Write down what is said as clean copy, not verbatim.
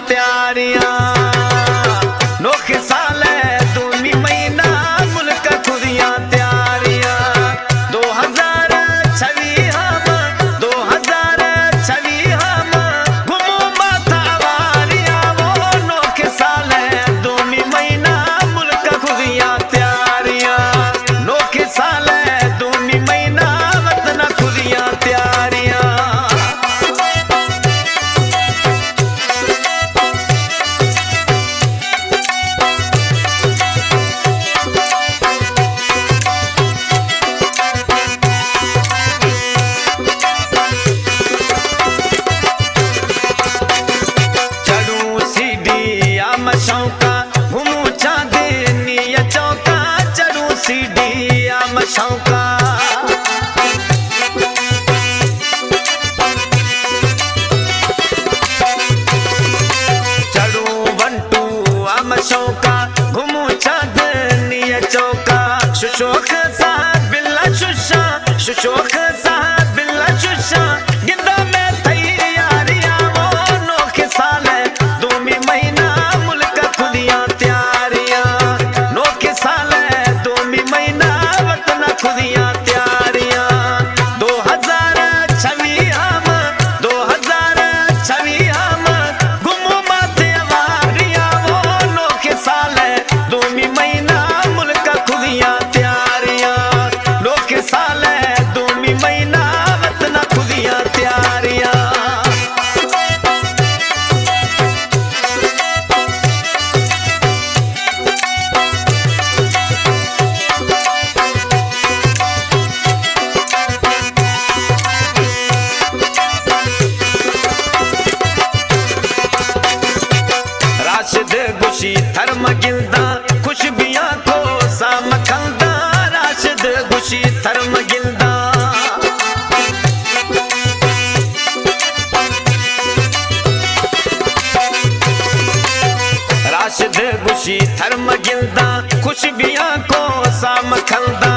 तैयारियां नोखे साल दूनी महीना मुल्क खुदियां तैयारियां 2026 में घुमो माथा वारियां वो नोखे साल दूनी महीना मुल्क खुदियां तैयारियां नोखे साल दूनी महीना वतन खुदियां तैयारियां शौका घूमू चांदनी चौका चढ़ू सीढ़िया शौका चढ़ू वंटू आम शौका घूमू चांदनी चौका शुशोख साहब बिल्ला शुशा शुशोख साहब बिल्ला शुशा गिद्दा में तैयारियां वो नोखे साल दूमी महीना खुदियां तैयारियां 2026 में घुमो माथे वारियां वो नोखे साल दूमी महीना मुल्क खुदियां तैयारियां नोखे साल दूमी महीना वतन खुदियां तैयारियां राशिद गुशी थर्म गिलदा खुशबियां को साम खलदा राशिद गुशी थर्म गिलदा राशिद गुशी थर्म गिलदा खुशबियां को साम खलदा